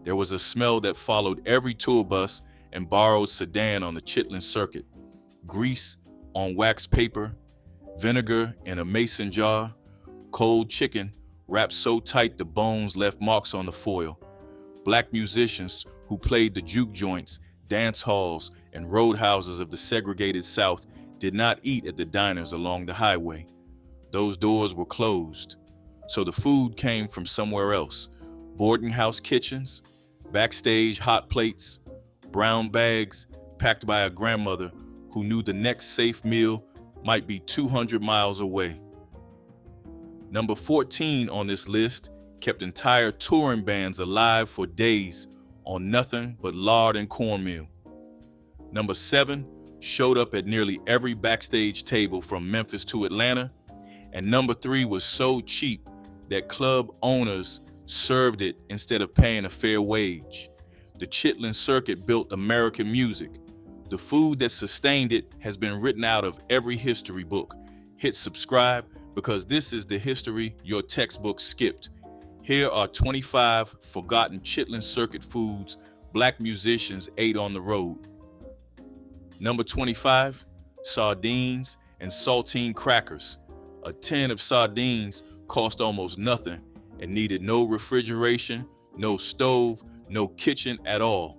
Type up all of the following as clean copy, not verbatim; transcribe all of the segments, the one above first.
There was a smell that followed every tour bus and borrowed sedan on the Chitlin Circuit. Grease on wax paper, vinegar in a mason jar, cold chicken wrapped so tight the bones left marks on the foil. Black musicians who played the juke joints, dance halls, and roadhouses of the segregated South did not eat at the diners along the highway. Those doors were closed, so the food came from somewhere else. Boarding house kitchens, backstage hot plates, brown bags packed by a grandmother who knew the next safe meal might be 200 miles away. Number 14 on this list kept entire touring bands alive for days on nothing but lard and cornmeal. Number 7 showed up at nearly every backstage table from Memphis to Atlanta, and number 3 was so cheap that club owners served it instead of paying a fair wage. The Chitlin Circuit built American music. The food that sustained it has been written out of every history book. Hit subscribe because this is the history your textbook skipped. Here are 25 forgotten Chitlin Circuit foods Black musicians ate on the road. Number 25, sardines and saltine crackers. A tin of sardines cost almost nothing and needed no refrigeration, no stove, no kitchen at all.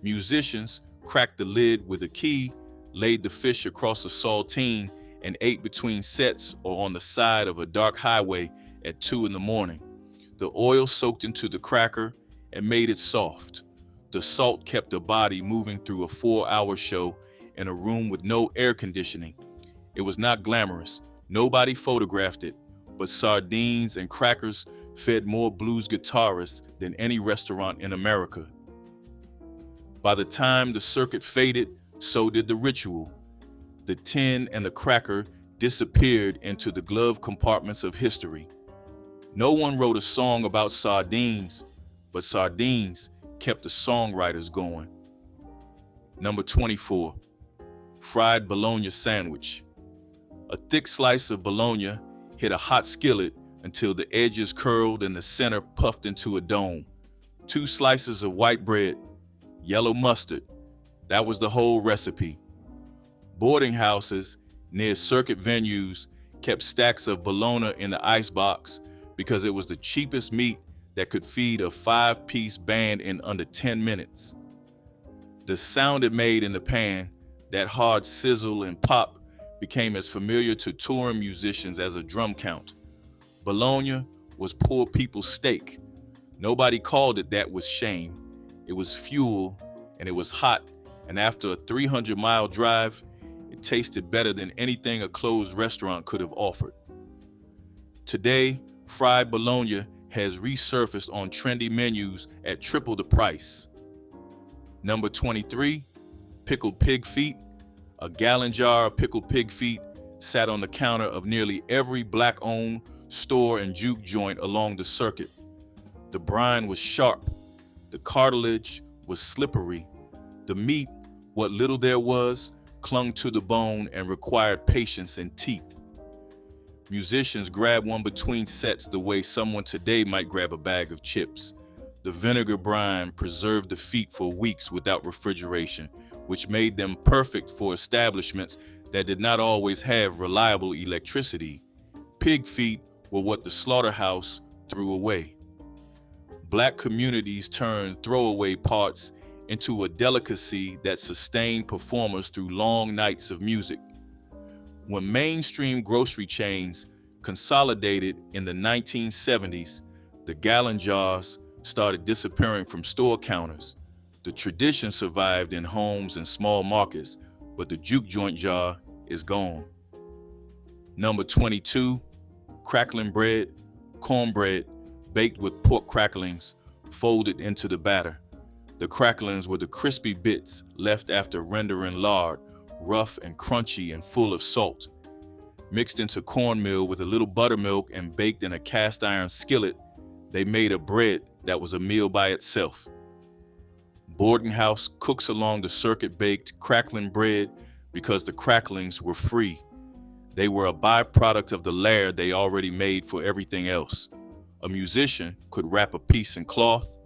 Musicians cracked the lid with a key, laid the fish across the saltine, and ate between sets or on the side of a dark highway at 2 in the morning. The oil soaked into the cracker and made it soft. The salt kept the body moving through a 4-hour show in a room with no air conditioning. It was not glamorous. Nobody photographed it, but sardines and crackers fed more blues guitarists than any restaurant in America. By the time the circuit faded, so did the ritual. The tin and the cracker disappeared into the glove compartments of history. No one wrote a song about sardines, but sardines kept the songwriters going. Number 24, fried bologna sandwich. A thick slice of bologna hit a hot skillet until the edges curled and the center puffed into a dome. 2 slices of white bread, yellow mustard. That was the whole recipe. Boarding houses near circuit venues kept stacks of bologna in the icebox because it was the cheapest meat that could feed a 5-piece band in under 10 minutes. The sound it made in the pan, that hard sizzle and pop, became as familiar to touring musicians as a drum count. Bologna was poor people's steak. Nobody called it that with shame. It was fuel, and it was hot, and after a 300-mile drive, it tasted better than anything a closed restaurant could have offered. Today, fried bologna has resurfaced on trendy menus at triple the price. Number 23, pickled pig feet. A gallon jar of pickled pig feet sat on the counter of nearly every Black-owned store and juke joint along the circuit. The brine was sharp. The cartilage was slippery. The meat, what little there was, clung to the bone and required patience and teeth. Musicians grabbed one between sets the way someone today might grab a bag of chips. The vinegar brine preserved the feet for weeks without refrigeration, which made them perfect for establishments that did not always have reliable electricity. Pig feet were what the slaughterhouse threw away. Black communities turned throwaway parts into a delicacy that sustained performers through long nights of music. When mainstream grocery chains consolidated in the 1970s, the gallon jars started disappearing from store counters. The tradition survived in homes and small markets, but the juke joint jar is gone. Number 22, crackling bread, cornbread, baked with pork cracklings, folded into the batter. The cracklings were the crispy bits left after rendering lard, rough and crunchy and full of salt. Mixed into cornmeal with a little buttermilk and baked in a cast iron skillet, they made a bread that was a meal by itself. Boarding house cooks along the circuit baked crackling bread because the cracklings were free. They were a byproduct of the layer they already made for everything else. A musician could wrap a piece in cloth,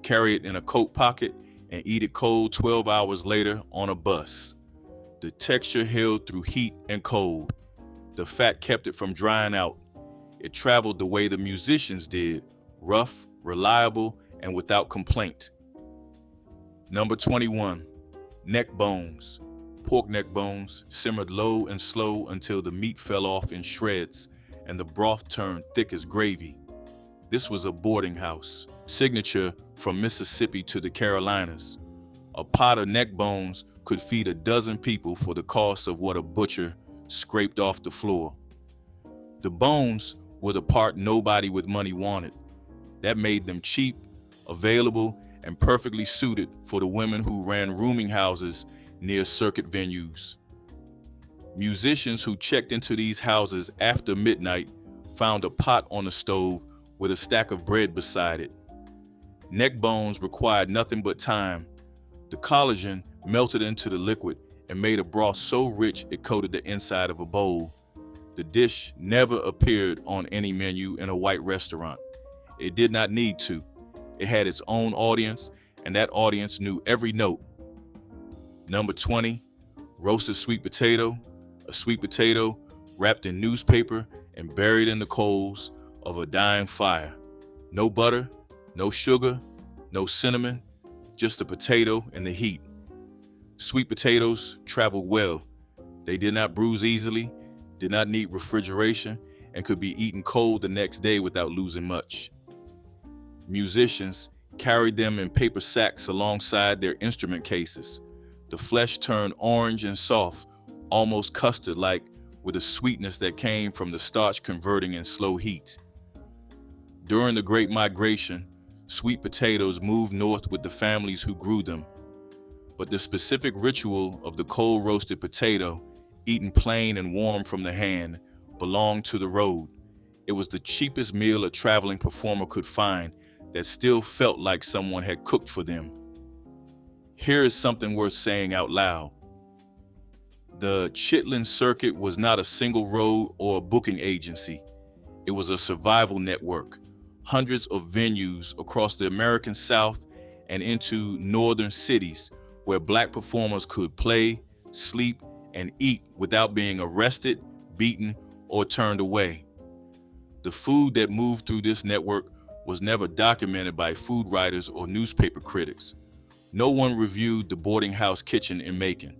carry it in a coat pocket, and eat it cold 12 hours later on a bus. The texture held through heat and cold. The fat kept it from drying out. It traveled the way the musicians did, rough, reliable, and without complaint. Number 21, neck bones. Pork neck bones simmered low and slow until the meat fell off in shreds and the broth turned thick as gravy. This was a boarding house, signature from Mississippi to the Carolinas. A pot of neck bones could feed a dozen people for the cost of what a butcher scraped off the floor. The bones were the part nobody with money wanted. That made them cheap, available, and perfectly suited for the women who ran rooming houses near circuit venues. Musicians who checked into these houses after midnight found a pot on the stove with a stack of bread beside it. Neck bones required nothing but time. The collagen melted into the liquid and made a broth so rich it coated the inside of a bowl. The dish never appeared on any menu in a white restaurant. It did not need to. It had its own audience, and that audience knew every note. Number 20, roasted sweet potato. A sweet potato wrapped in newspaper and buried in the coals of a dying fire. No butter, no sugar, no cinnamon, just a potato and the heat. Sweet potatoes traveled well. They did not bruise easily, did not need refrigeration, and could be eaten cold the next day without losing much. Musicians carried them in paper sacks alongside their instrument cases. The flesh turned orange and soft, almost custard-like, with a sweetness that came from the starch converting in slow heat. During the Great Migration, sweet potatoes moved north with the families who grew them. But the specific ritual of the cold roasted potato, eaten plain and warm from the hand, belonged to the road. It was the cheapest meal a traveling performer could find that still felt like someone had cooked for them. Here is something worth saying out loud. The Chitlin Circuit was not a single road or a booking agency. It was a survival network. Hundreds of venues across the American South and into northern cities where Black performers could play, sleep, and eat without being arrested, beaten, or turned away. The food that moved through this network was never documented by food writers or newspaper critics. No one reviewed the boarding house kitchen in Macon.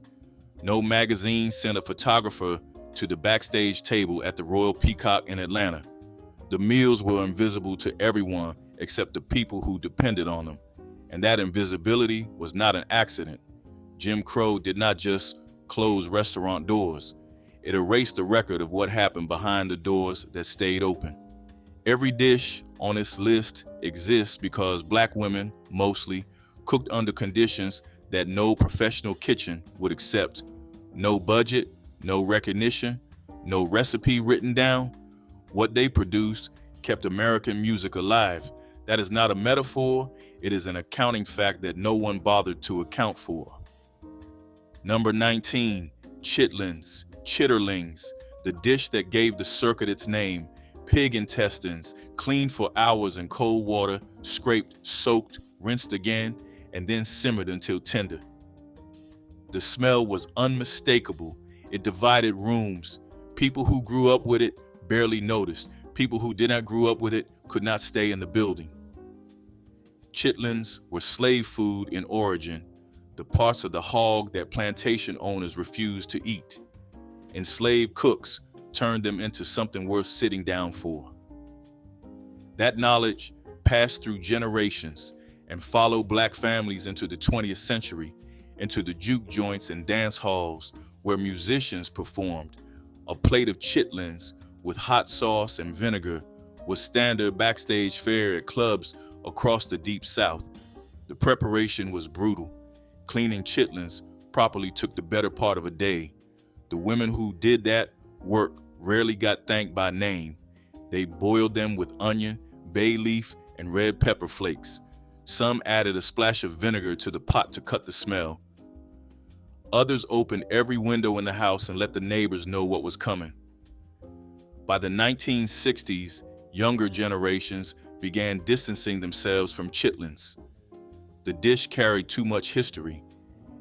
No magazine sent a photographer to the backstage table at the Royal Peacock in Atlanta. The meals were invisible to everyone except the people who depended on them. And that invisibility was not an accident. Jim Crow did not just close restaurant doors. It erased the record of what happened behind the doors that stayed open. Every dish on its list exists because Black women, mostly, cooked under conditions that no professional kitchen would accept. No budget, no recognition, no recipe written down. What they produced kept American music alive. That is not a metaphor, it is an accounting fact that no one bothered to account for. Number 19, chitlins, chitterlings, the dish that gave the circuit its name. Pig intestines, cleaned for hours in cold water, scraped, soaked, rinsed again, and then simmered until tender. The smell was unmistakable. It divided rooms. People who grew up with it barely noticed. People who did not grow up with it could not stay in the building. Chitlins were slave food in origin, the parts of the hog that plantation owners refused to eat. Enslaved cooks turned them into something worth sitting down for. That knowledge passed through generations and followed Black families into the 20th century, into the juke joints and dance halls where musicians performed. A plate of chitlins with hot sauce and vinegar was standard backstage fare at clubs across the Deep South. The preparation was brutal. Cleaning chitlins properly took the better part of a day. The women who did that work rarely got thanked by name. They boiled them with onion, bay leaf, and red pepper flakes. Some added a splash of vinegar to the pot to cut the smell. Others opened every window in the house and let the neighbors know what was coming. By the 1960s, younger generations began distancing themselves from chitlins. The dish carried too much history.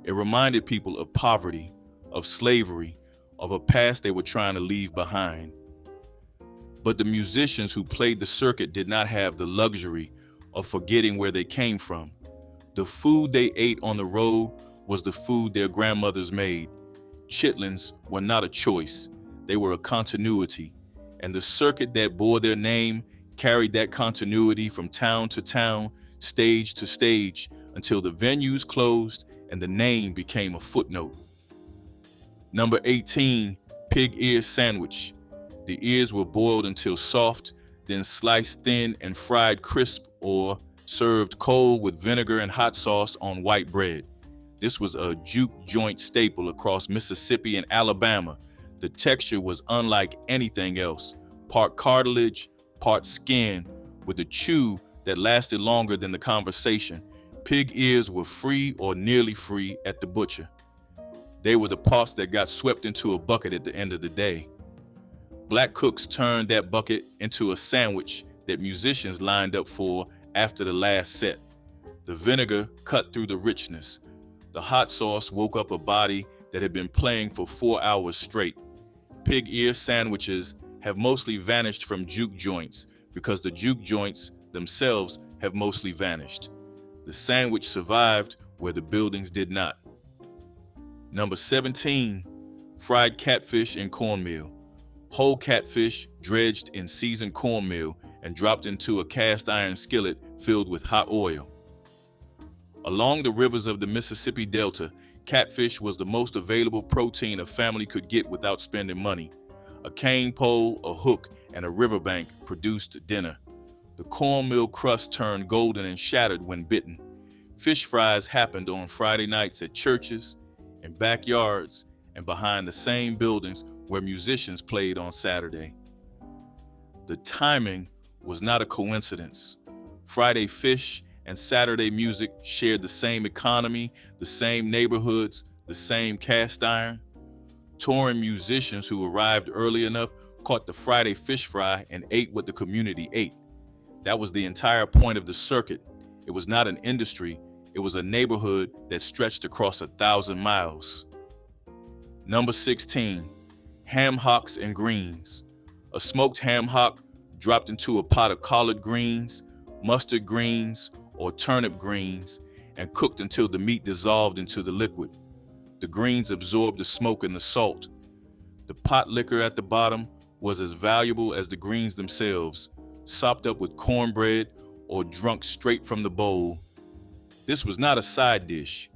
It reminded people of poverty, of slavery, of a past they were trying to leave behind. But the musicians who played the circuit did not have the luxury of forgetting where they came from. The food they ate on the road was the food their grandmothers made. Chitlins were not a choice, they were a continuity, and the circuit that bore their name carried that continuity from town to town, stage to stage, until the venues closed and the name became a footnote. Number 18, pig ear sandwich. The ears were boiled until soft, then sliced thin and fried crisp or served cold with vinegar and hot sauce on white bread. This was a juke joint staple across Mississippi and Alabama. The texture was unlike anything else, part cartilage, part skin, with a chew that lasted longer than the conversation. Pig ears were free or nearly free at the butcher. They were the parts that got swept into a bucket at the end of the day. Black cooks turned that bucket into a sandwich that musicians lined up for after the last set. The vinegar cut through the richness. The hot sauce woke up a body that had been playing for 4 hours straight. Pig ear sandwiches have mostly vanished from juke joints because the juke joints themselves have mostly vanished. The sandwich survived where the buildings did not. Number 17, fried catfish and cornmeal. Whole catfish dredged in seasoned cornmeal and dropped into a cast iron skillet filled with hot oil. Along the rivers of the Mississippi Delta, catfish was the most available protein a family could get without spending money. A cane pole, a hook, and a riverbank produced dinner. The cornmeal crust turned golden and shattered when bitten. Fish fries happened on Friday nights at churches, in backyards, and behind the same buildings where musicians played on Saturday. The timing was not a coincidence. Friday fish and Saturday music shared the same economy, the same neighborhoods, the same cast iron. Touring musicians who arrived early enough caught the Friday fish fry and ate what the community ate. That was the entire point of the circuit. It was not an industry, it was a neighborhood that stretched across 1,000 miles. Number 16, ham hocks and greens. A smoked ham hock dropped into a pot of collard greens, mustard greens, or turnip greens, and cooked until the meat dissolved into the liquid. The greens absorbed the smoke and the salt. The potlikker at the bottom was as valuable as the greens themselves, sopped up with cornbread or drunk straight from the bowl. This was not a side dish.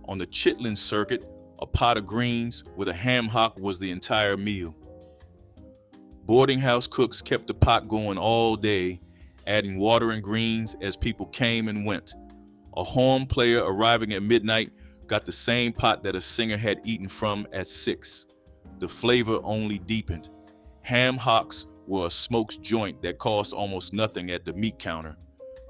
On the Chitlin Circuit, a pot of greens with a ham hock was the entire meal. Boarding house cooks kept the pot going all day, adding water and greens as people came and went. A horn player arriving at midnight got the same pot that a singer had eaten from at 6. The flavor only deepened. Ham hocks were a smoked joint that cost almost nothing at the meat counter.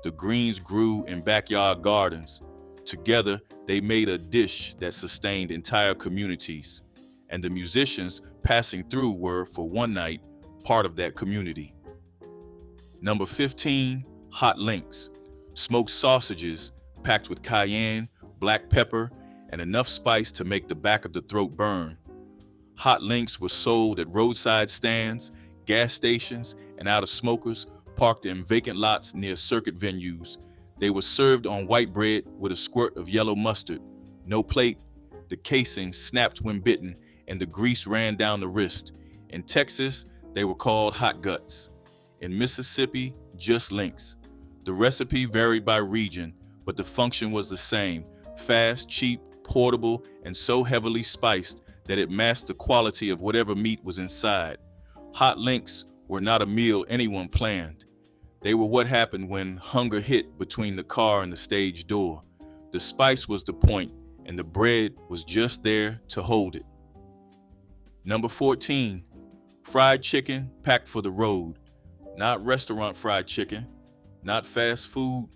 The greens grew in backyard gardens. Together, they made a dish that sustained entire communities. And the musicians passing through were, for one night, part of that community. Number 15, hot links. Smoked sausages packed with cayenne, black pepper, and enough spice to make the back of the throat burn. Hot links were sold at roadside stands, gas stations, and out of smokers parked in vacant lots near circuit venues. They were served on white bread with a squirt of yellow mustard. No plate, the casing snapped when bitten, and the grease ran down the wrist. In Texas, they were called hot guts. In Mississippi, just links. The recipe varied by region, but the function was the same: fast, cheap, portable, and so heavily spiced that it masked the quality of whatever meat was inside. Hot links were not a meal anyone planned. They were what happened when hunger hit between the car and the stage door. The spice was the point, and the bread was just there to hold it. Number 14, fried chicken packed for the road. Not restaurant fried chicken, not fast food.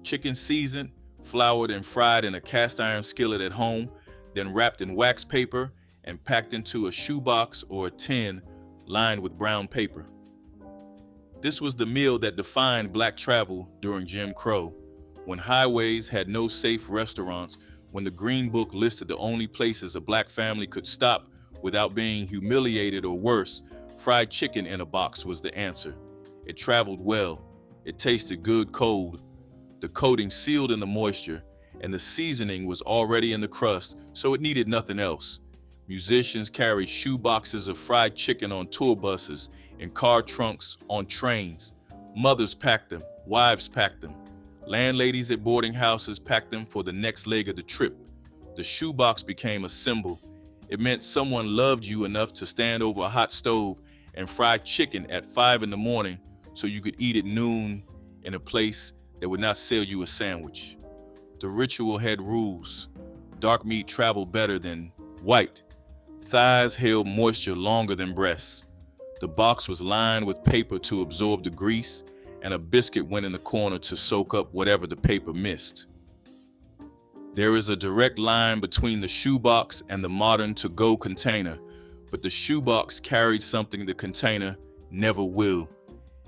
Chicken seasoned, floured and fried in a cast iron skillet at home, then wrapped in wax paper and packed into a shoebox or a tin lined with brown paper. This was the meal that defined black travel during Jim Crow. when highways had no safe restaurants, when the Green Book listed the only places a black family could stop without being humiliated or worse, fried chicken in a box was the answer. It traveled well. It tasted good cold. The coating sealed in the moisture, and the seasoning was already in the crust, so it needed nothing else. Musicians carried shoe boxes of fried chicken on tour buses, in car trunks, on trains. Mothers packed them, wives packed them. Landladies at boarding houses packed them for the next leg of the trip. The shoebox became a symbol. It meant someone loved you enough to stand over a hot stove and fry chicken at 5 in the morning so you could eat at noon in a place that would not sell you a sandwich. The ritual had rules. Dark meat traveled better than white. Thighs held moisture longer than breasts. The box was lined with paper to absorb the grease, and a biscuit went in the corner to soak up whatever the paper missed. There is a direct line between the shoebox and the modern to-go container, but the shoebox carried something the container never will.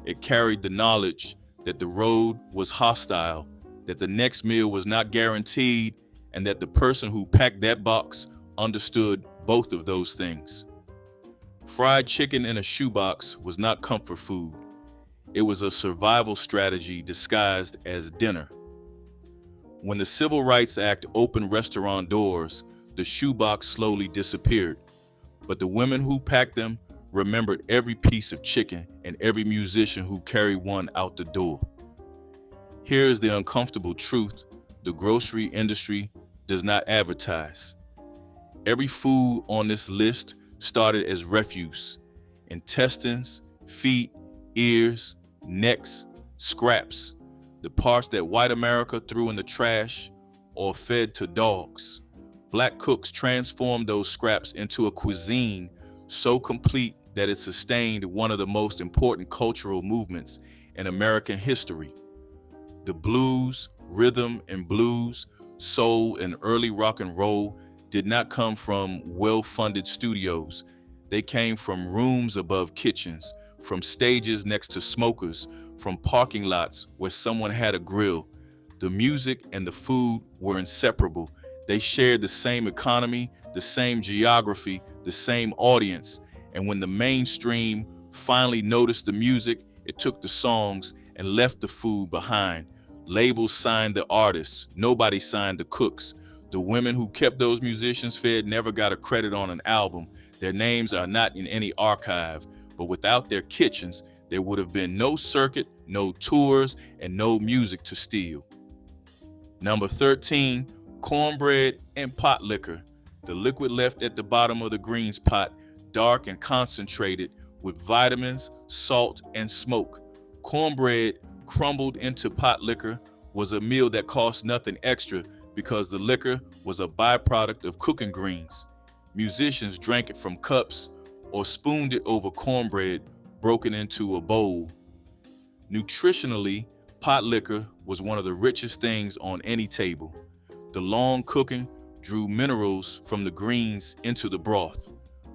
It carried the knowledge that the road was hostile, that the next meal was not guaranteed, and that the person who packed that box understood both of those things. Fried chicken in a shoebox was not comfort food. It was a survival strategy disguised as dinner. When the Civil Rights Act opened restaurant doors, the shoebox slowly disappeared. But the women who packed them remembered every piece of chicken and every musician who carried one out the door. Here is the uncomfortable truth: the grocery industry does not advertise. Every food on this list started as refuse: intestines, feet, ears, necks, scraps, the parts that white America threw in the trash or fed to dogs. Black cooks transformed those scraps into a cuisine so complete that it sustained one of the most important cultural movements in American history. The blues, rhythm and blues, soul, and early rock and roll did not come from well-funded studios. They came from rooms above kitchens, from stages next to smokers, from parking lots where someone had a grill. The music and the food were inseparable. They shared the same economy, the same geography, the same audience. And when the mainstream finally noticed the music, it took the songs and left the food behind. Labels signed the artists. Nobody signed the cooks. The women who kept those musicians fed never got a credit on an album. Their names are not in any archive. But without their kitchens, there would have been no circuit, no tours, and no music to steal. Number 13, cornbread and Potlikker, the liquid left at the bottom of the greens pot, dark and concentrated with vitamins, salt, and smoke. Cornbread crumbled into Potlikker was a meal that cost nothing extra because the liquor was a byproduct of cooking greens. Musicians drank it from cups or spooned it over cornbread broken into a bowl. Nutritionally, Potlikker was one of the richest things on any table. The long cooking drew minerals from the greens into the broth.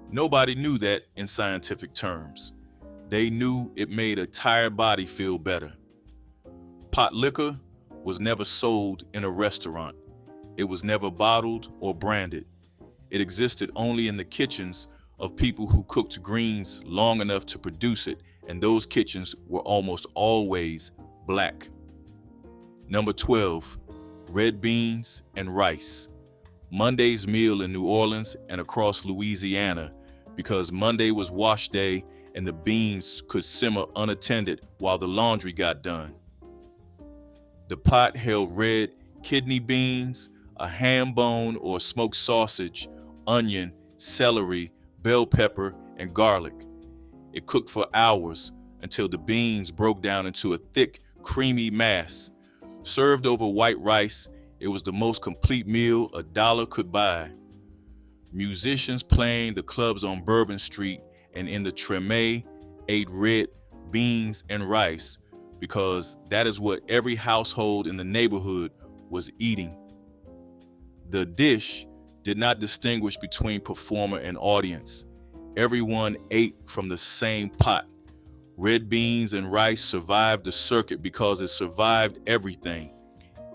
Nobody knew that in scientific terms. They knew it made a tired body feel better. Potlikker was never sold in a restaurant. It was never bottled or branded. It existed only in the kitchens of people who cooked greens long enough to produce it, and those kitchens were almost always black. Number 12, red beans and rice. Monday's meal in New Orleans and across Louisiana, because Monday was wash day and the beans could simmer unattended while the laundry got done. The pot held red kidney beans, a ham bone or smoked sausage, onion, celery, bell pepper, and garlic. It cooked for hours until the beans broke down into a thick, creamy mass. Served over white rice, it was the most complete meal a dollar could buy. Musicians playing the clubs on Bourbon Street and in the Treme ate red beans and rice because that is what every household in the neighborhood was eating. The dish did not distinguish between performer and audience. Everyone ate from the same pot. Red beans and rice survived the circuit because it survived everything.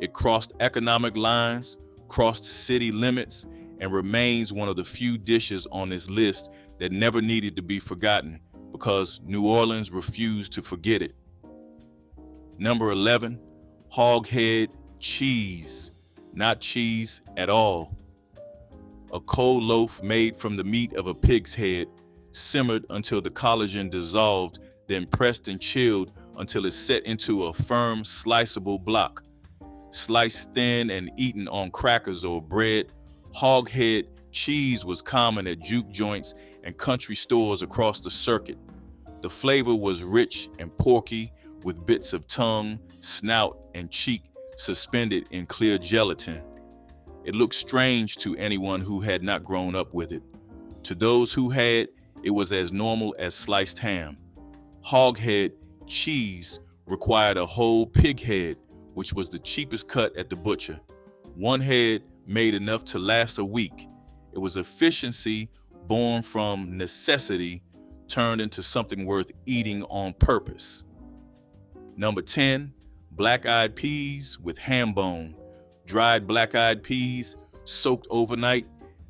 It crossed economic lines, crossed city limits, and remains one of the few dishes on this list that never needed to be forgotten because New Orleans refused to forget it. Number 11, hog head cheese, not cheese at all. A cold loaf made from the meat of a pig's head, simmered until the collagen dissolved, then pressed and chilled until it set into a firm, sliceable block. Sliced thin and eaten on crackers or bread, hog head cheese was common at juke joints and country stores across the circuit. The flavor was rich and porky, with bits of tongue, snout, and cheek suspended in clear gelatin. It looked strange to anyone who had not grown up with it. To those who had, it was as normal as sliced ham. Hog head cheese required a whole pig head, which was the cheapest cut at the butcher. One head made enough to last a week. It was efficiency born from necessity, turned into something worth eating on purpose. Number 10, black-eyed peas with ham bone. Dried black-eyed peas soaked overnight,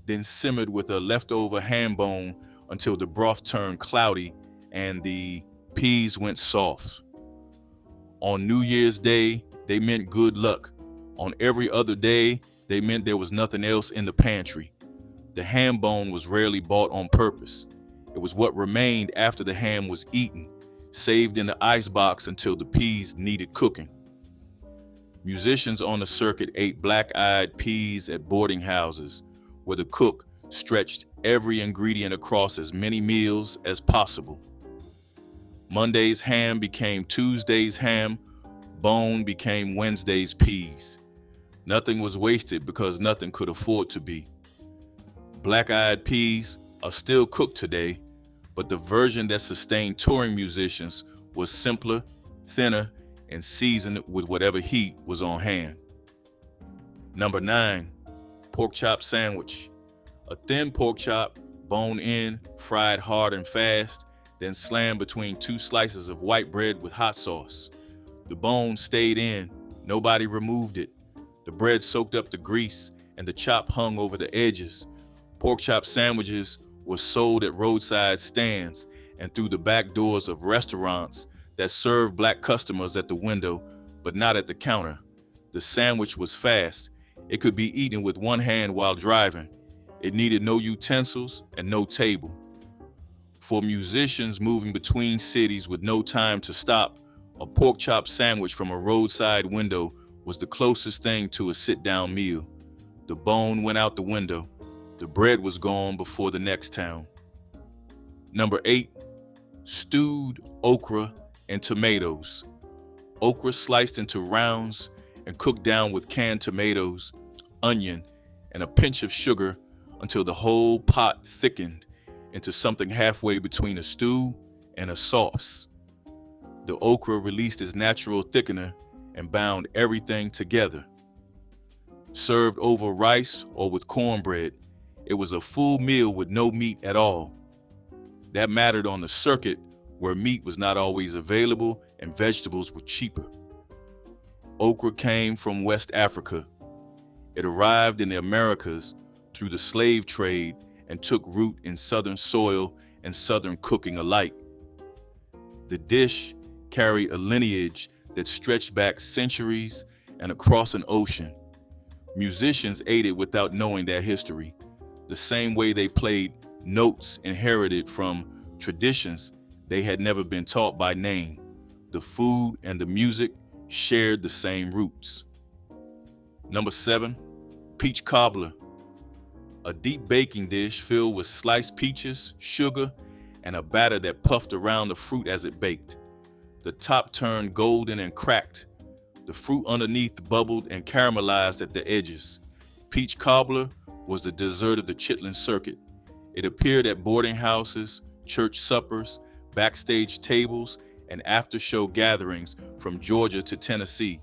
then simmered with a leftover ham bone until the broth turned cloudy and the peas went soft. On New Year's Day, they meant good luck. On every other day, they meant there was nothing else in the pantry. The ham bone was rarely bought on purpose. It was what remained after the ham was eaten, saved in the icebox until the peas needed cooking. Musicians on the circuit ate black-eyed peas at boarding houses, where the cook stretched every ingredient across as many meals as possible. Monday's ham became Tuesday's ham, bone became Wednesday's peas. Nothing was wasted because nothing could afford to be. Black-eyed peas are still cooked today, but the version that sustained touring musicians was simpler, thinner, and seasoned with whatever heat was on hand. Number 9, pork chop sandwich. A thin pork chop, bone in, fried hard and fast, then slammed between two slices of white bread with hot sauce. The bone stayed in, nobody removed it. The bread soaked up the grease and the chop hung over the edges. Pork chop sandwiches were sold at roadside stands and through the back doors of restaurants that served black customers at the window, but not at the counter. The sandwich was fast. It could be eaten with one hand while driving. It needed no utensils and no table. For musicians moving between cities with no time to stop, a pork chop sandwich from a roadside window was the closest thing to a sit-down meal. The bone went out the window. The bread was gone before the next town. Number 8, stewed okra and tomatoes. Okra sliced into rounds and cooked down with canned tomatoes, onion, and a pinch of sugar until the whole pot thickened into something halfway between a stew and a sauce. The okra released its natural thickener and bound everything together. Served over rice or with cornbread, it was a full meal with no meat at all. That mattered on the circuit where meat was not always available and vegetables were cheaper. Okra came from West Africa. It arrived in the Americas through the slave trade and took root in Southern soil and Southern cooking alike. The dish carried a lineage that stretched back centuries and across an ocean. Musicians ate it without knowing their history, the same way they played notes inherited from traditions they had never been taught by name. The food and the music shared the same roots. Number 7, peach cobbler. A deep baking dish filled with sliced peaches, sugar, and a batter that puffed around the fruit as it baked. The top turned golden and cracked. The fruit underneath bubbled and caramelized at the edges. Peach cobbler was the dessert of the Chitlin Circuit. It appeared at boarding houses, church suppers, backstage tables, and after-show gatherings from Georgia to Tennessee.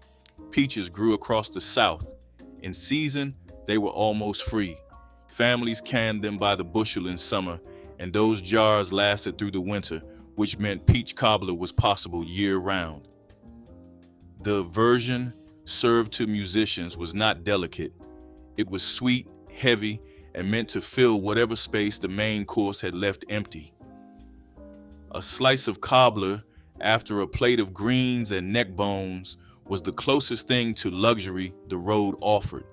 Peaches grew across the South. In season, they were almost free. Families canned them by the bushel in summer, and those jars lasted through the winter, which meant peach cobbler was possible year-round. The version served to musicians was not delicate. It was sweet, heavy, and meant to fill whatever space the main course had left empty. A slice of cobbler after a plate of greens and neck bones was the closest thing to luxury the road offered.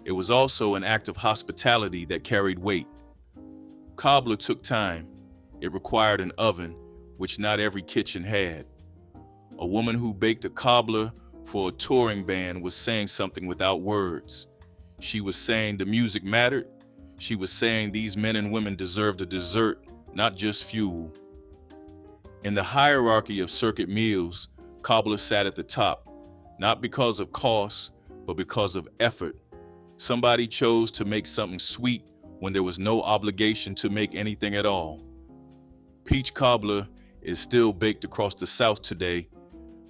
It was also an act of hospitality that carried weight. Cobbler took time. It required an oven, which not every kitchen had. A woman who baked a cobbler for a touring band was saying something without words. She was saying the music mattered. She was saying these men and women deserved a dessert, not just fuel. In the hierarchy of circuit meals, cobbler sat at the top, not because of cost, but because of effort. Somebody chose to make something sweet when there was no obligation to make anything at all. Peach cobbler is still baked across the South today,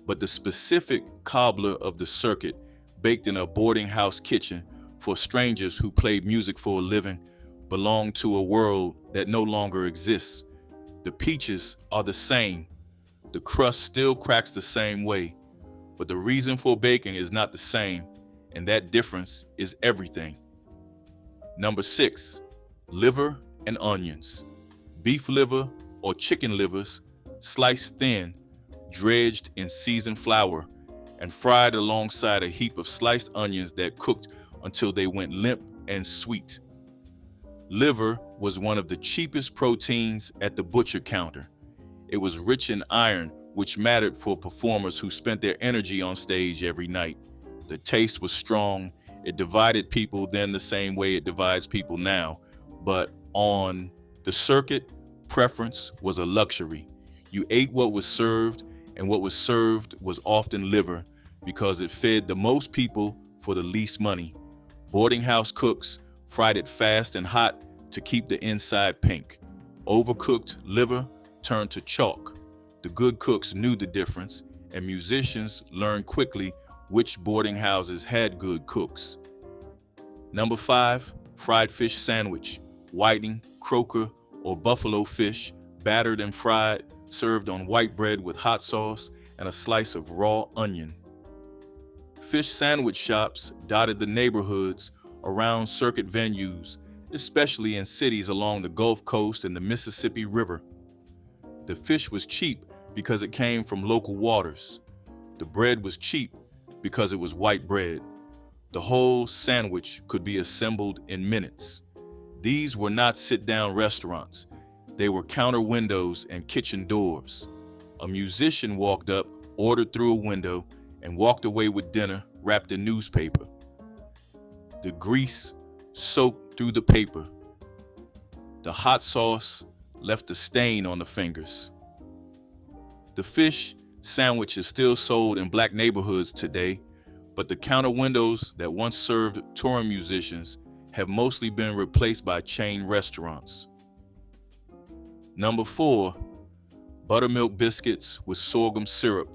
but the specific cobbler of the circuit, baked in a boarding house kitchen for strangers who played music for a living, belonged to a world that no longer exists. The peaches are the same. The crust still cracks the same way, but the reason for baking is not the same, and that difference is everything. Number 6, liver and onions. Beef liver or chicken livers, sliced thin, dredged in seasoned flour, and fried alongside a heap of sliced onions that cooked until they went limp and sweet. Liver was one of the cheapest proteins at the butcher counter. It was rich in iron, which mattered for performers who spent their energy on stage every night. The taste was strong. It divided people then the same way it divides people now. But on the circuit, preference was a luxury. You ate what was served, and what was served was often liver because it fed the most people for the least money. Boarding house cooks fried it fast and hot to keep the inside pink. Overcooked liver turned to chalk. The good cooks knew the difference, and musicians learned quickly which boarding houses had good cooks. Number 5, fried fish sandwich. Whiting, croaker, or buffalo fish, battered and fried, served on white bread with hot sauce and a slice of raw onion. Fish sandwich shops dotted the neighborhoods around circuit venues, especially in cities along the Gulf Coast and the Mississippi River. The fish was cheap because it came from local waters. The bread was cheap because it was white bread. The whole sandwich could be assembled in minutes. These were not sit-down restaurants. They were counter windows and kitchen doors. A musician walked up, ordered through a window, and walked away with dinner wrapped in newspaper. The grease soaked through the paper. The hot sauce left a stain on the fingers. The fish sandwich is still sold in black neighborhoods today, but the counter windows that once served touring musicians have mostly been replaced by chain restaurants. Number 4, buttermilk biscuits with sorghum syrup.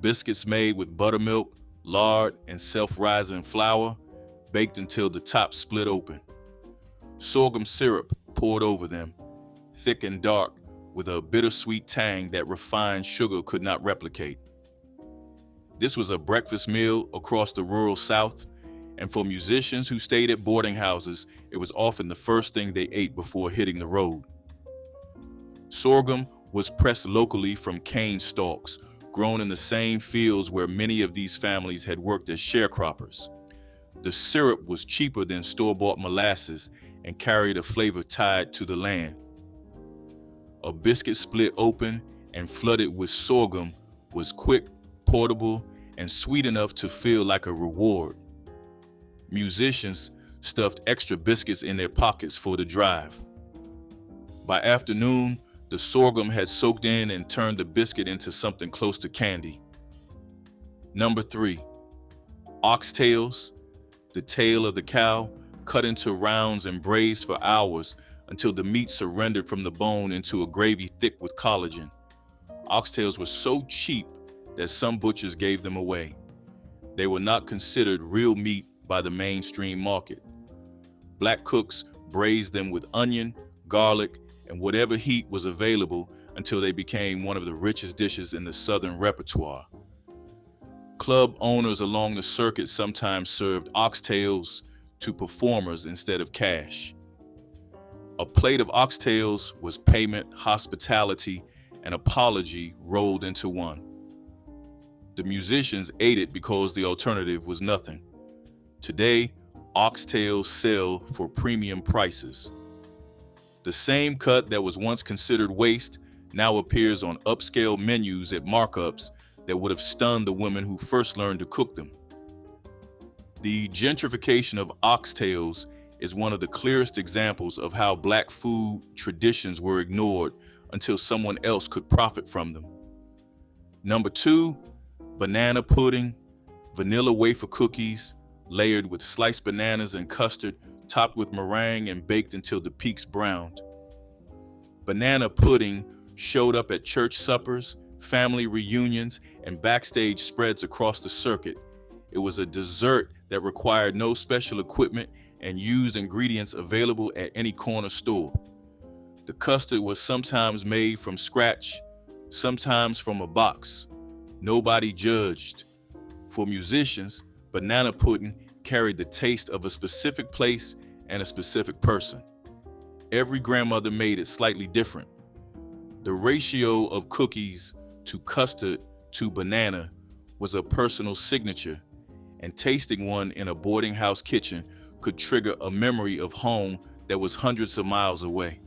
Biscuits made with buttermilk, lard, and self-rising flour, baked until the top split open. Sorghum syrup poured over them, thick and dark, with a bittersweet tang that refined sugar could not replicate. This was a breakfast meal across the rural South, and for musicians who stayed at boarding houses, it was often the first thing they ate before hitting the road. Sorghum was pressed locally from cane stalks, grown in the same fields where many of these families had worked as sharecroppers. The syrup was cheaper than store-bought molasses and carried a flavor tied to the land. A biscuit split open and flooded with sorghum was quick, portable, and sweet enough to feel like a reward. Musicians stuffed extra biscuits in their pockets for the drive. By afternoon, the sorghum had soaked in and turned the biscuit into something close to candy. Number 3, oxtails, the tail of the cow, cut into rounds and braised for hours until the meat surrendered from the bone into a gravy thick with collagen. Oxtails were so cheap that some butchers gave them away. They were not considered real meat by the mainstream market. Black cooks braised them with onion, garlic, and whatever heat was available until they became one of the richest dishes in the Southern repertoire. Club owners along the circuit sometimes served oxtails to performers instead of cash. A plate of oxtails was payment, hospitality, and apology rolled into one. The musicians ate it because the alternative was nothing. Today, oxtails sell for premium prices. The same cut that was once considered waste now appears on upscale menus at markups that would have stunned the women who first learned to cook them. The gentrification of oxtails is one of the clearest examples of how Black food traditions were ignored until someone else could profit from them. Number 2, banana pudding, vanilla wafer cookies, layered with sliced bananas and custard, topped with meringue and baked until the peaks browned. Banana pudding showed up at church suppers, family reunions, and backstage spreads across the circuit. It was a dessert that required no special equipment and used ingredients available at any corner store. The custard was sometimes made from scratch, sometimes from a box. Nobody judged. For musicians, banana pudding carried the taste of a specific place and a specific person. Every grandmother made it slightly different. The ratio of cookies to custard to banana was a personal signature, and tasting one in a boarding house kitchen could trigger a memory of home that was hundreds of miles away.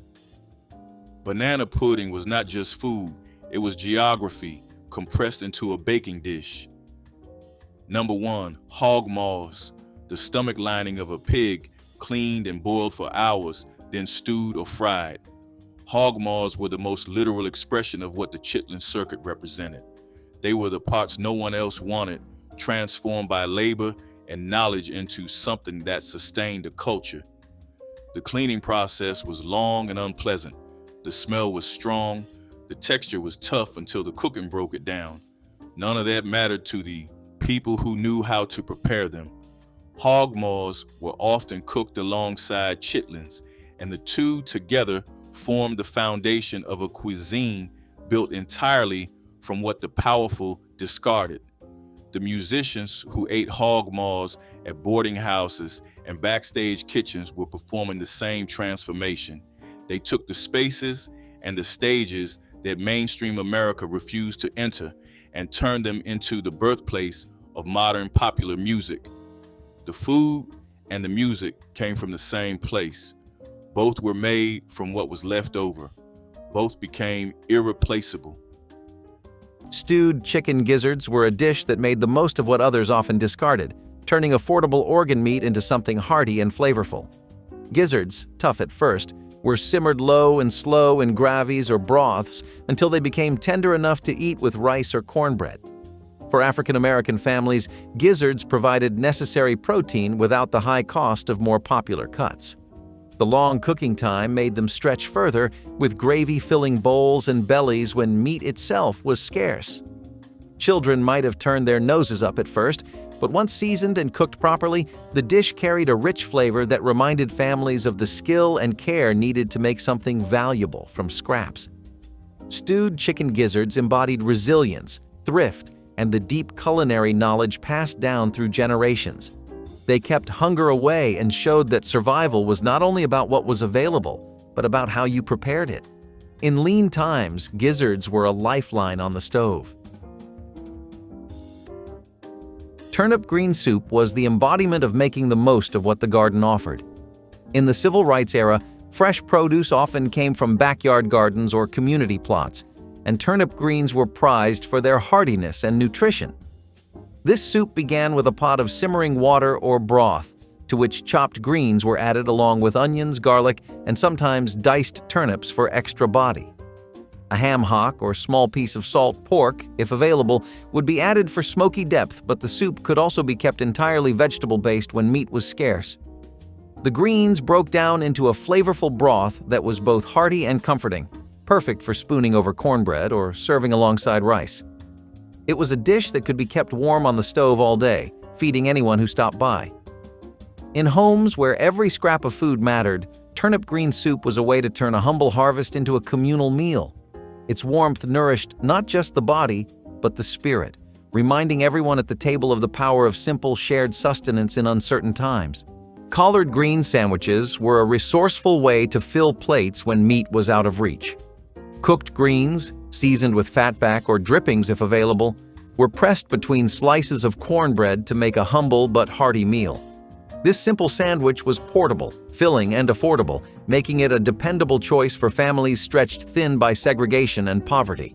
Banana pudding was not just food, it was geography compressed into a baking dish. Number 1, hog maws, the stomach lining of a pig cleaned and boiled for hours, then stewed or fried. Hog maws were the most literal expression of what the Chitlin Circuit represented. They were the parts no one else wanted, transformed by labor and knowledge into something that sustained a culture. The cleaning process was long and unpleasant. The smell was strong. The texture was tough until the cooking broke it down. None of that mattered to the people who knew how to prepare them. Hog maws were often cooked alongside chitlins, and the two together formed the foundation of a cuisine built entirely from what the powerful discarded. The musicians who ate hog maws at boarding houses and backstage kitchens were performing the same transformation. They took the spaces and the stages that mainstream America refused to enter and turned them into the birthplace of modern popular music. The food and the music came from the same place. Both were made from what was left over. Both became irreplaceable. Stewed chicken gizzards were a dish that made the most of what others often discarded, turning affordable organ meat into something hearty and flavorful. Gizzards, tough at first, were simmered low and slow in gravies or broths until they became tender enough to eat with rice or cornbread. For African American families, gizzards provided necessary protein without the high cost of more popular cuts. The long cooking time made them stretch further, with gravy-filling bowls and bellies when meat itself was scarce. Children might have turned their noses up at first, but once seasoned and cooked properly, the dish carried a rich flavor that reminded families of the skill and care needed to make something valuable from scraps. Stewed chicken gizzards embodied resilience, thrift, and the deep culinary knowledge passed down through generations. They kept hunger away and showed that survival was not only about what was available, but about how you prepared it. In lean times, gizzards were a lifeline on the stove. Turnip green soup was the embodiment of making the most of what the garden offered. In the civil rights era, fresh produce often came from backyard gardens or community plots, and turnip greens were prized for their hardiness and nutrition. This soup began with a pot of simmering water or broth, to which chopped greens were added along with onions, garlic, and sometimes diced turnips for extra body. A ham hock or small piece of salt pork, if available, would be added for smoky depth, but the soup could also be kept entirely vegetable-based when meat was scarce. The greens broke down into a flavorful broth that was both hearty and comforting, perfect for spooning over cornbread or serving alongside rice. It was a dish that could be kept warm on the stove all day, feeding anyone who stopped by. In homes where every scrap of food mattered, turnip green soup was a way to turn a humble harvest into a communal meal. Its warmth nourished not just the body, but the spirit, reminding everyone at the table of the power of simple shared sustenance in uncertain times. Collard green sandwiches were a resourceful way to fill plates when meat was out of reach. Cooked greens, seasoned with fatback or drippings if available, were pressed between slices of cornbread to make a humble but hearty meal. This simple sandwich was portable, filling, and affordable, making it a dependable choice for families stretched thin by segregation and poverty.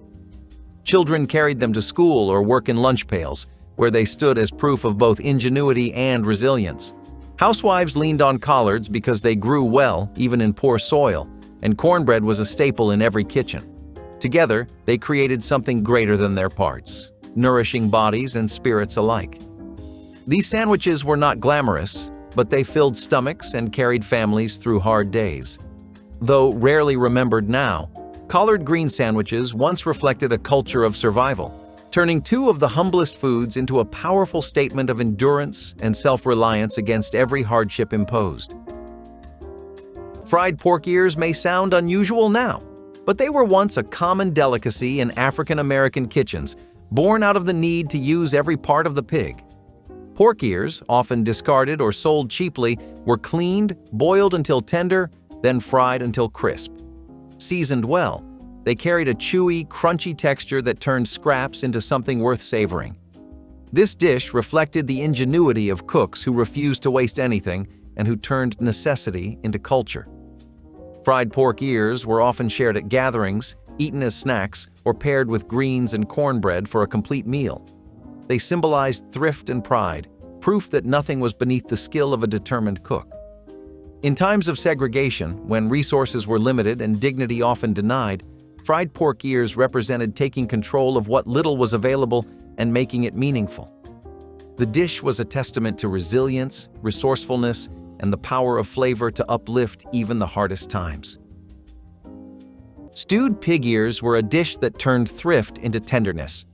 Children carried them to school or work in lunch pails, where they stood as proof of both ingenuity and resilience. Housewives leaned on collards because they grew well, even in poor soil, and cornbread was a staple in every kitchen. Together, they created something greater than their parts, nourishing bodies and spirits alike. These sandwiches were not glamorous, but they filled stomachs and carried families through hard days. Though rarely remembered now, collard green sandwiches once reflected a culture of survival, turning two of the humblest foods into a powerful statement of endurance and self-reliance against every hardship imposed. Fried pork ears may sound unusual now, but they were once a common delicacy in African American kitchens, born out of the need to use every part of the pig. Pork ears, often discarded or sold cheaply, were cleaned, boiled until tender, then fried until crisp. Seasoned well, they carried a chewy, crunchy texture that turned scraps into something worth savoring. This dish reflected the ingenuity of cooks who refused to waste anything and who turned necessity into culture. Fried pork ears were often shared at gatherings, eaten as snacks, or paired with greens and cornbread for a complete meal. They symbolized thrift and pride, proof that nothing was beneath the skill of a determined cook. In times of segregation, when resources were limited and dignity often denied, fried pork ears represented taking control of what little was available and making it meaningful. The dish was a testament to resilience, resourcefulness, and the power of flavor to uplift even the hardest times. Stewed pig ears were a dish that turned thrift into tenderness.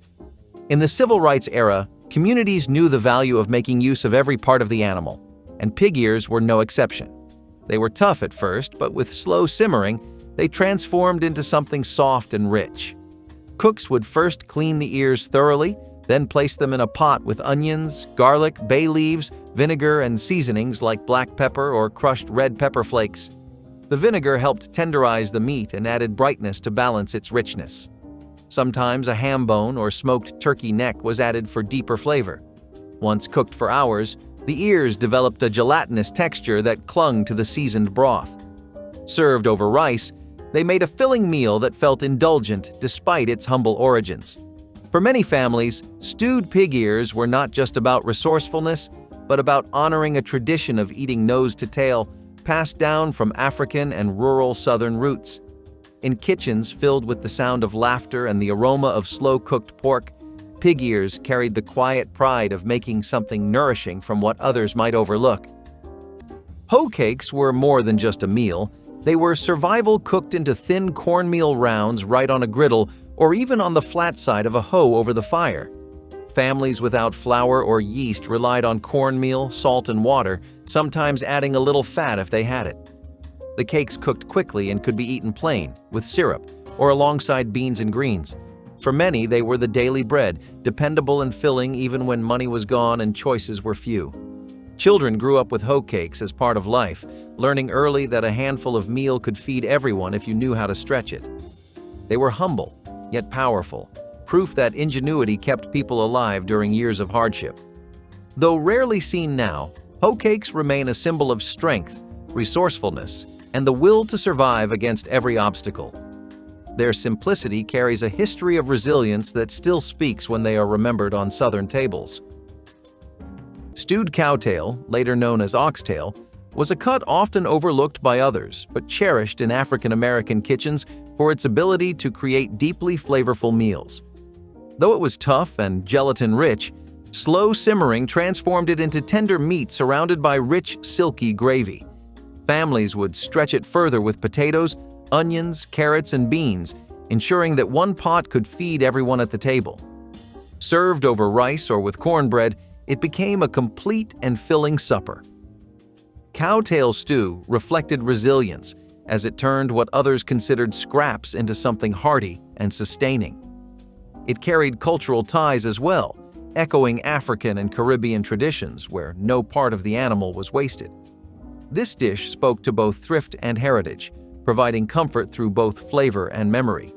In the civil rights era, communities knew the value of making use of every part of the animal, and pig ears were no exception. They were tough at first, but with slow simmering, they transformed into something soft and rich. Cooks would first clean the ears thoroughly, then place them in a pot with onions, garlic, bay leaves, vinegar, and seasonings like black pepper or crushed red pepper flakes. The vinegar helped tenderize the meat and added brightness to balance its richness. Sometimes a ham bone or smoked turkey neck was added for deeper flavor. Once cooked for hours, the ears developed a gelatinous texture that clung to the seasoned broth. Served over rice, they made a filling meal that felt indulgent despite its humble origins. For many families, stewed pig ears were not just about resourcefulness, but about honoring a tradition of eating nose to tail, passed down from African and rural Southern roots. In kitchens filled with the sound of laughter and the aroma of slow-cooked pork, pig ears carried the quiet pride of making something nourishing from what others might overlook. Hoe cakes were more than just a meal. They were survival cooked into thin cornmeal rounds right on a griddle or even on the flat side of a hoe over the fire. Families without flour or yeast relied on cornmeal, salt, and water, sometimes adding a little fat if they had it. The cakes cooked quickly and could be eaten plain, with syrup, or alongside beans and greens. For many, they were the daily bread, dependable and filling even when money was gone and choices were few. Children grew up with hoe cakes as part of life, learning early that a handful of meal could feed everyone if you knew how to stretch it. They were humble, yet powerful, proof that ingenuity kept people alive during years of hardship. Though rarely seen now, hoe cakes remain a symbol of strength, resourcefulness, and the will to survive against every obstacle. Their simplicity carries a history of resilience that still speaks when they are remembered on Southern tables. Stewed cowtail, later known as oxtail, was a cut often overlooked by others, but cherished in African American kitchens for its ability to create deeply flavorful meals. Though it was tough and gelatin-rich, slow simmering transformed it into tender meat surrounded by rich, silky gravy. Families would stretch it further with potatoes, onions, carrots, and beans, ensuring that one pot could feed everyone at the table. Served over rice or with cornbread, it became a complete and filling supper. Cowtail stew reflected resilience as it turned what others considered scraps into something hearty and sustaining. It carried cultural ties as well, echoing African and Caribbean traditions where no part of the animal was wasted. This dish spoke to both thrift and heritage, providing comfort through both flavor and memory.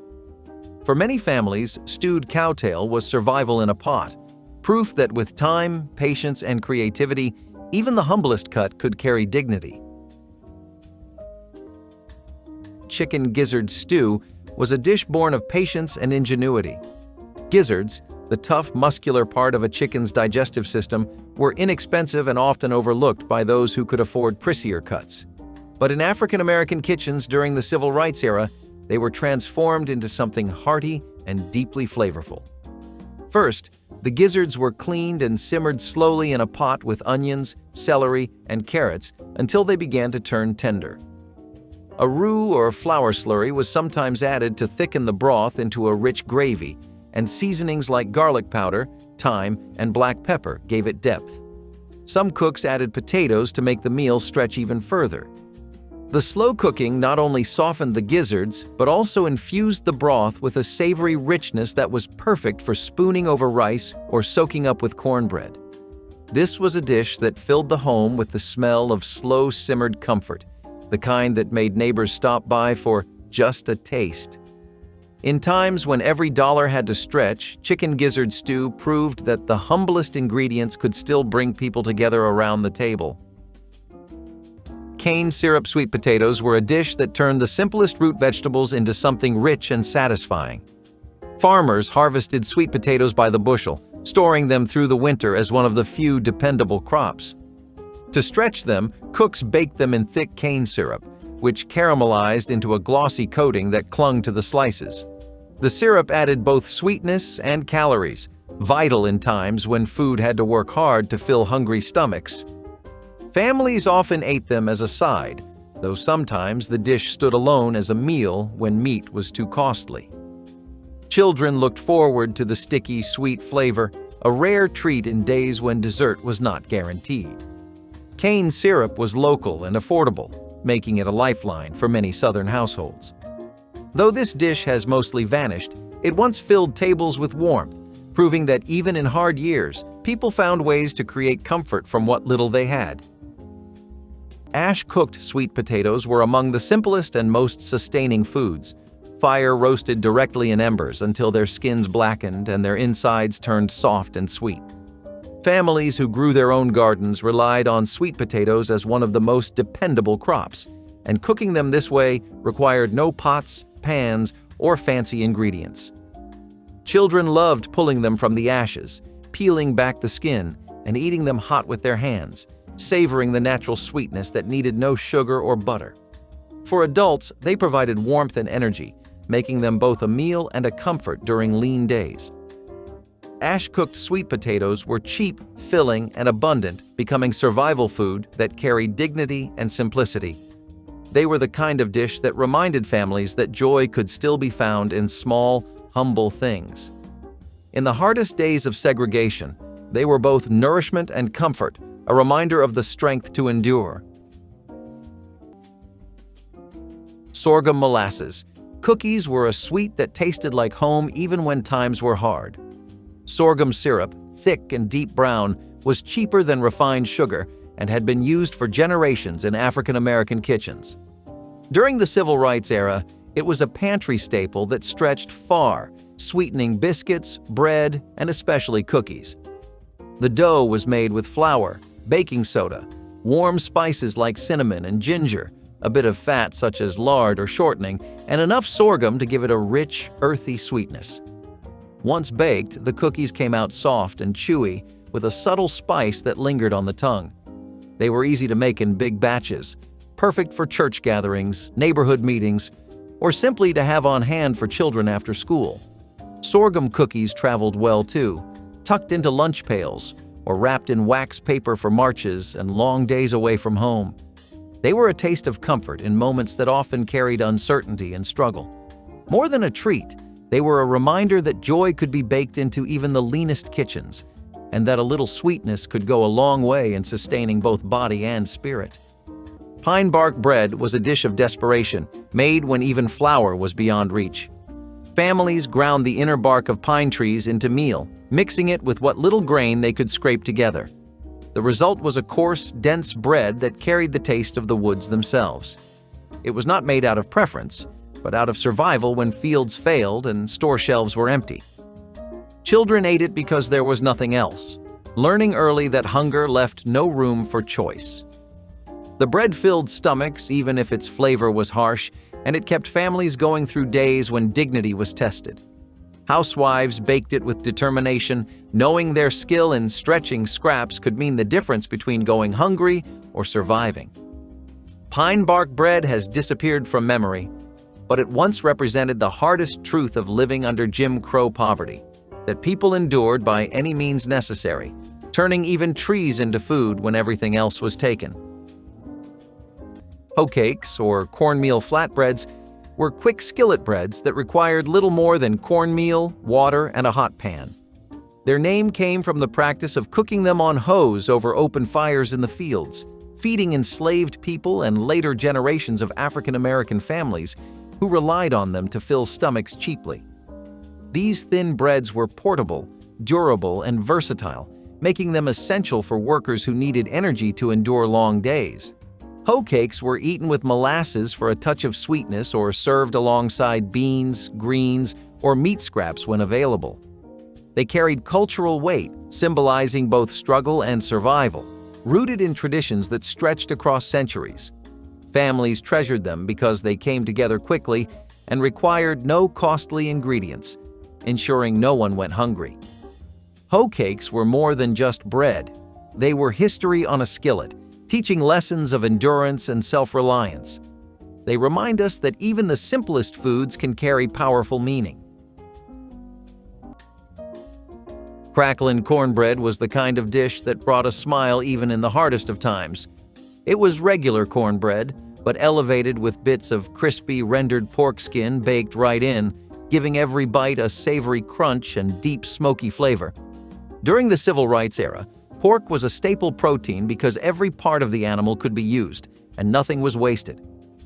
For many families, stewed cowtail was survival in a pot, proof that with time, patience, and creativity, even the humblest cut could carry dignity. Chicken gizzard stew was a dish born of patience and ingenuity. Gizzards, the tough, muscular part of a chicken's digestive system, were inexpensive and often overlooked by those who could afford pricier cuts. But in African American kitchens during the Civil Rights era, they were transformed into something hearty and deeply flavorful. First, the gizzards were cleaned and simmered slowly in a pot with onions, celery, and carrots until they began to turn tender. A roux or flour slurry was sometimes added to thicken the broth into a rich gravy, and seasonings like garlic powder, thyme, and black pepper gave it depth. Some cooks added potatoes to make the meal stretch even further. The slow cooking not only softened the gizzards, but also infused the broth with a savory richness that was perfect for spooning over rice or soaking up with cornbread. This was a dish that filled the home with the smell of slow-simmered comfort, the kind that made neighbors stop by for just a taste. In times when every dollar had to stretch, chicken gizzard stew proved that the humblest ingredients could still bring people together around the table. Cane syrup sweet potatoes were a dish that turned the simplest root vegetables into something rich and satisfying. Farmers harvested sweet potatoes by the bushel, storing them through the winter as one of the few dependable crops. To stretch them, cooks baked them in thick cane syrup, which caramelized into a glossy coating that clung to the slices. The syrup added both sweetness and calories, vital in times when food had to work hard to fill hungry stomachs. Families often ate them as a side, though sometimes the dish stood alone as a meal when meat was too costly. Children looked forward to the sticky, sweet flavor, a rare treat in days when dessert was not guaranteed. Cane syrup was local and affordable, making it a lifeline for many Southern households. Though this dish has mostly vanished, it once filled tables with warmth, proving that even in hard years, people found ways to create comfort from what little they had. Ash-cooked sweet potatoes were among the simplest and most sustaining foods. Fire roasted directly in embers until their skins blackened and their insides turned soft and sweet. Families who grew their own gardens relied on sweet potatoes as one of the most dependable crops, and cooking them this way required no pots, pans, or fancy ingredients. Children loved pulling them from the ashes, peeling back the skin, and eating them hot with their hands, savoring the natural sweetness that needed no sugar or butter. For adults, they provided warmth and energy, making them both a meal and a comfort during lean days. Ash-cooked sweet potatoes were cheap, filling, and abundant, becoming survival food that carried dignity and simplicity. They were the kind of dish that reminded families that joy could still be found in small, humble things. In the hardest days of segregation, they were both nourishment and comfort, a reminder of the strength to endure. Sorghum molasses. Cookies were a sweet that tasted like home even when times were hard. Sorghum syrup, thick and deep brown, was cheaper than refined sugar and had been used for generations in African American kitchens. During the Civil Rights era, it was a pantry staple that stretched far, sweetening biscuits, bread, and especially cookies. The dough was made with flour, baking soda, warm spices like cinnamon and ginger, a bit of fat such as lard or shortening, and enough sorghum to give it a rich, earthy sweetness. Once baked, the cookies came out soft and chewy, with a subtle spice that lingered on the tongue. They were easy to make in big batches, perfect for church gatherings, neighborhood meetings, or simply to have on hand for children after school. Sorghum cookies traveled well too, tucked into lunch pails, or wrapped in wax paper for marches and long days away from home. They were a taste of comfort in moments that often carried uncertainty and struggle. More than a treat, they were a reminder that joy could be baked into even the leanest kitchens, and that a little sweetness could go a long way in sustaining both body and spirit. Pine bark bread was a dish of desperation, made when even flour was beyond reach. Families ground the inner bark of pine trees into meal, mixing it with what little grain they could scrape together. The result was a coarse, dense bread that carried the taste of the woods themselves. It was not made out of preference, but out of survival when fields failed and store shelves were empty. Children ate it because there was nothing else, learning early that hunger left no room for choice. The bread filled stomachs, even if its flavor was harsh, and it kept families going through days when dignity was tested. Housewives baked it with determination, knowing their skill in stretching scraps could mean the difference between going hungry or surviving. Pine bark bread has disappeared from memory, but it once represented the hardest truth of living under Jim Crow poverty, that people endured by any means necessary, turning even trees into food when everything else was taken. Hocks, or cornmeal flatbreads, were quick skillet breads that required little more than cornmeal, water, and a hot pan. Their name came from the practice of cooking them on hoes over open fires in the fields, feeding enslaved people and later generations of African American families who relied on them to fill stomachs cheaply. These thin breads were portable, durable, and versatile, making them essential for workers who needed energy to endure long days. Hoe cakes were eaten with molasses for a touch of sweetness or served alongside beans, greens, or meat scraps when available. They carried cultural weight, symbolizing both struggle and survival, rooted in traditions that stretched across centuries. Families treasured them because they came together quickly and required no costly ingredients, ensuring no one went hungry. Hoe cakes were more than just bread. They were history on a skillet, teaching lessons of endurance and self-reliance. They remind us that even the simplest foods can carry powerful meaning. Crackling cornbread was the kind of dish that brought a smile even in the hardest of times. It was regular cornbread, but elevated with bits of crispy rendered pork skin baked right in, giving every bite a savory crunch and deep smoky flavor. During the Civil Rights era, pork was a staple protein because every part of the animal could be used, and nothing was wasted.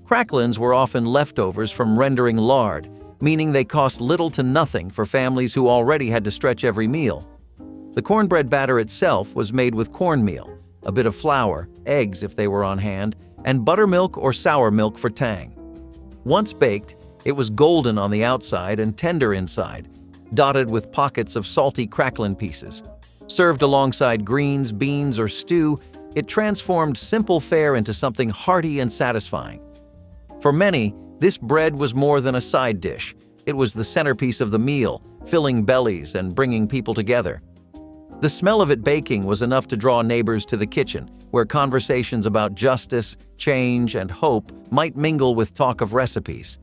Cracklins were often leftovers from rendering lard, meaning they cost little to nothing for families who already had to stretch every meal. The cornbread batter itself was made with cornmeal, a bit of flour, eggs if they were on hand, and buttermilk or sour milk for tang. Once baked, it was golden on the outside and tender inside, dotted with pockets of salty cracklin pieces. Served alongside greens, beans, or stew, it transformed simple fare into something hearty and satisfying. For many, this bread was more than a side dish. It was the centerpiece of the meal, filling bellies and bringing people together. The smell of it baking was enough to draw neighbors to the kitchen, where conversations about justice, change, and hope might mingle with talk of recipes.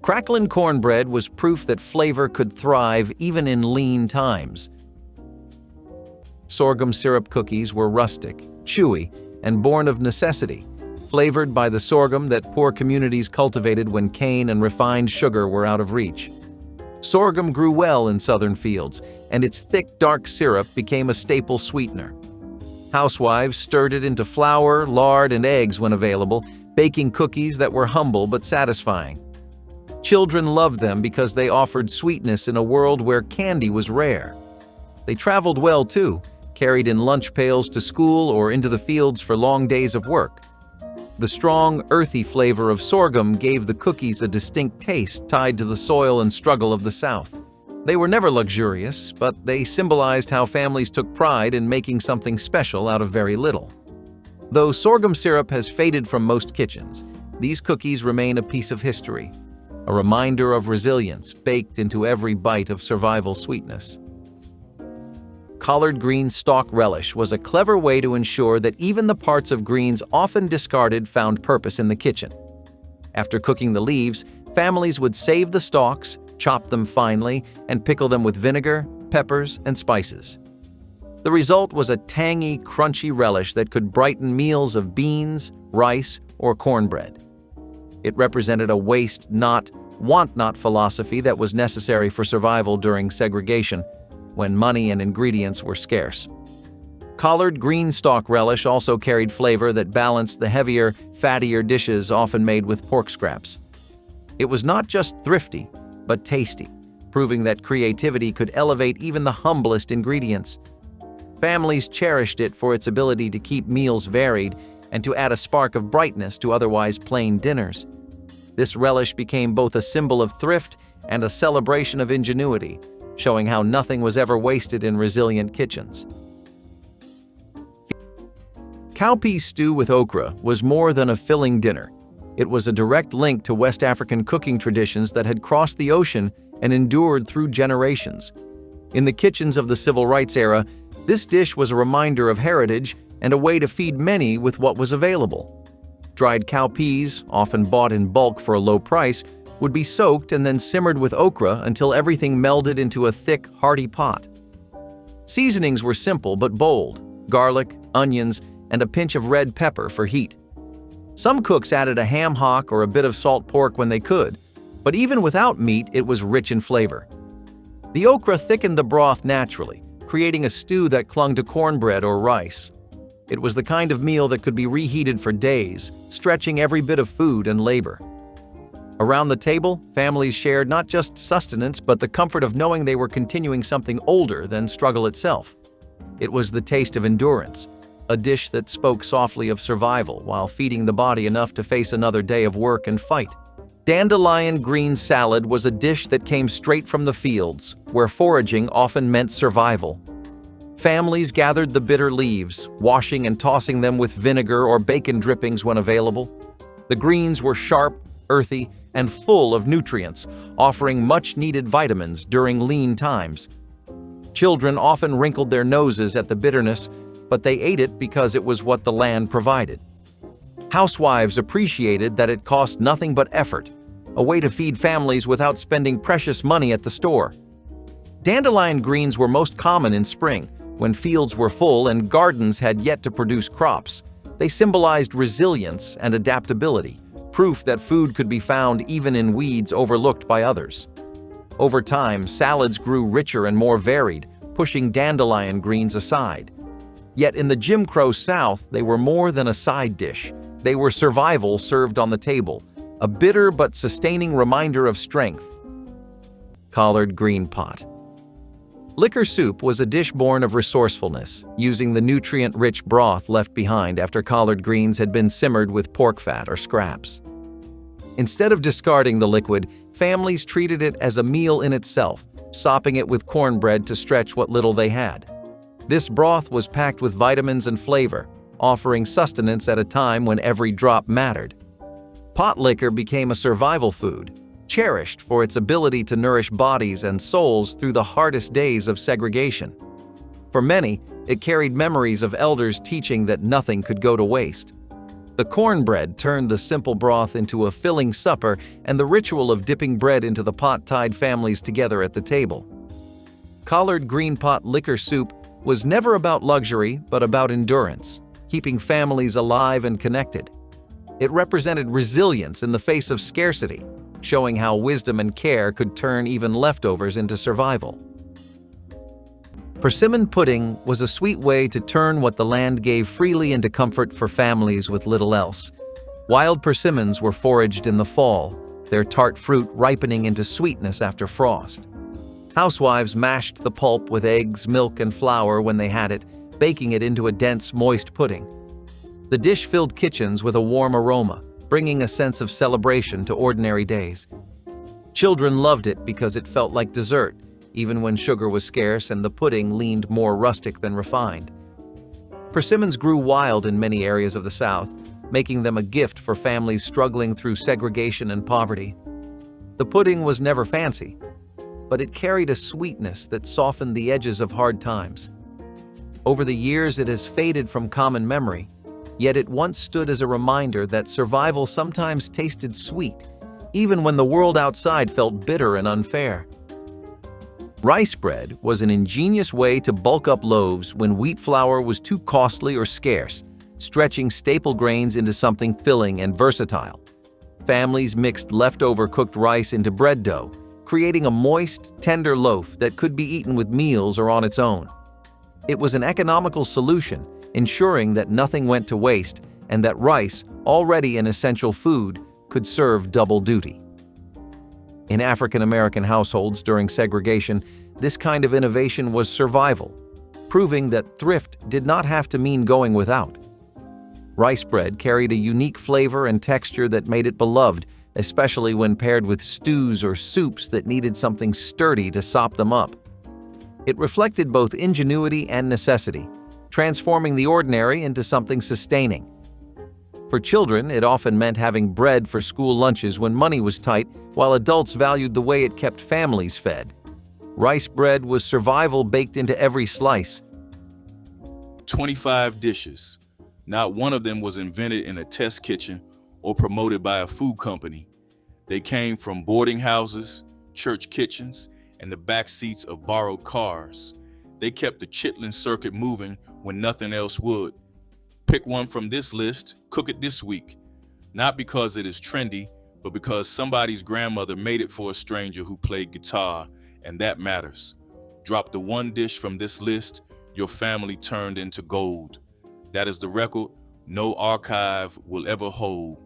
Crackling cornbread was proof that flavor could thrive even in lean times. Sorghum syrup cookies were rustic, chewy, and born of necessity, flavored by the sorghum that poor communities cultivated when cane and refined sugar were out of reach. Sorghum grew well in southern fields, and its thick, dark syrup became a staple sweetener. Housewives stirred it into flour, lard, and eggs when available, baking cookies that were humble but satisfying. Children loved them because they offered sweetness in a world where candy was rare. They traveled well, too, carried in lunch pails to school or into the fields for long days of work. The strong, earthy flavor of sorghum gave the cookies a distinct taste tied to the soil and struggle of the South. They were never luxurious, but they symbolized how families took pride in making something special out of very little. Though sorghum syrup has faded from most kitchens, these cookies remain a piece of history, a reminder of resilience baked into every bite of survival sweetness. Collard green stalk relish was a clever way to ensure that even the parts of greens often discarded found purpose in the kitchen. After cooking the leaves, families would save the stalks, chop them finely, and pickle them with vinegar, peppers, and spices. The result was a tangy, crunchy relish that could brighten meals of beans, rice, or cornbread. It represented a waste not, want not philosophy that was necessary for survival during segregation, when money and ingredients were scarce. Collard green stalk relish also carried flavor that balanced the heavier, fattier dishes often made with pork scraps. It was not just thrifty, but tasty, proving that creativity could elevate even the humblest ingredients. Families cherished it for its ability to keep meals varied and to add a spark of brightness to otherwise plain dinners. This relish became both a symbol of thrift and a celebration of ingenuity, showing how nothing was ever wasted in resilient kitchens. Cowpea stew with okra was more than a filling dinner. It was a direct link to West African cooking traditions that had crossed the ocean and endured through generations. In the kitchens of the Civil Rights era, this dish was a reminder of heritage and a way to feed many with what was available. Dried cowpeas, often bought in bulk for a low price, would be soaked and then simmered with okra until everything melded into a thick, hearty pot. Seasonings were simple but bold: garlic, onions, and a pinch of red pepper for heat. Some cooks added a ham hock or a bit of salt pork when they could, but even without meat, it was rich in flavor. The okra thickened the broth naturally, creating a stew that clung to cornbread or rice. It was the kind of meal that could be reheated for days, stretching every bit of food and labor. Around the table, families shared not just sustenance, but the comfort of knowing they were continuing something older than struggle itself. It was the taste of endurance, a dish that spoke softly of survival while feeding the body enough to face another day of work and fight. Dandelion green salad was a dish that came straight from the fields, where foraging often meant survival. Families gathered the bitter leaves, washing and tossing them with vinegar or bacon drippings when available. The greens were sharp, earthy, and full of nutrients, offering much-needed vitamins during lean times. Children often wrinkled their noses at the bitterness, but they ate it because it was what the land provided. Housewives appreciated that it cost nothing but effort, a way to feed families without spending precious money at the store. Dandelion greens were most common in spring, when fields were full and gardens had yet to produce crops. They symbolized resilience and adaptability, proof that food could be found even in weeds overlooked by others. Over time, salads grew richer and more varied, pushing dandelion greens aside. Yet in the Jim Crow South, they were more than a side dish. They were survival served on the table, a bitter but sustaining reminder of strength. Collard green pot. Liquor soup was a dish born of resourcefulness, using the nutrient-rich broth left behind after collard greens had been simmered with pork fat or scraps. Instead of discarding the liquid, families treated it as a meal in itself, sopping it with cornbread to stretch what little they had. This broth was packed with vitamins and flavor, offering sustenance at a time when every drop mattered. Potlikker became a survival food, cherished for its ability to nourish bodies and souls through the hardest days of segregation. For many, it carried memories of elders teaching that nothing could go to waste. The cornbread turned the simple broth into a filling supper, and the ritual of dipping bread into the pot tied families together at the table. Collard green pot liquor soup was never about luxury, but about endurance, keeping families alive and connected. It represented resilience in the face of scarcity, showing how wisdom and care could turn even leftovers into survival. Persimmon pudding was a sweet way to turn what the land gave freely into comfort for families with little else. Wild persimmons were foraged in the fall, their tart fruit ripening into sweetness after frost. Housewives mashed the pulp with eggs, milk, and flour when they had it, baking it into a dense, moist pudding. The dish filled kitchens with a warm aroma, bringing a sense of celebration to ordinary days. Children loved it because it felt like dessert, even when sugar was scarce and the pudding leaned more rustic than refined. Persimmons grew wild in many areas of the South, making them a gift for families struggling through segregation and poverty. The pudding was never fancy, but it carried a sweetness that softened the edges of hard times. Over the years, it has faded from common memory, yet it once stood as a reminder that survival sometimes tasted sweet, even when the world outside felt bitter and unfair. Rice bread was an ingenious way to bulk up loaves when wheat flour was too costly or scarce, stretching staple grains into something filling and versatile. Families mixed leftover cooked rice into bread dough, creating a moist, tender loaf that could be eaten with meals or on its own. It was an economical solution, ensuring that nothing went to waste and that rice, already an essential food, could serve double duty. In African American households during segregation, this kind of innovation was survival, proving that thrift did not have to mean going without. Rice bread carried a unique flavor and texture that made it beloved, especially when paired with stews or soups that needed something sturdy to sop them up. It reflected both ingenuity and necessity, transforming the ordinary into something sustaining. For children, it often meant having bread for school lunches when money was tight, while adults valued the way it kept families fed. Rice bread was survival baked into every slice. 25 dishes. Not one of them was invented in a test kitchen or promoted by a food company. They came from boarding houses, church kitchens, and the back seats of borrowed cars. They kept the Chitlin Circuit moving when nothing else would. Pick one from this list, cook it this week. Not because it is trendy, but because somebody's grandmother made it for a stranger who played guitar, and that matters. Drop the one dish from this list, your family turned into gold. That is the record no archive will ever hold.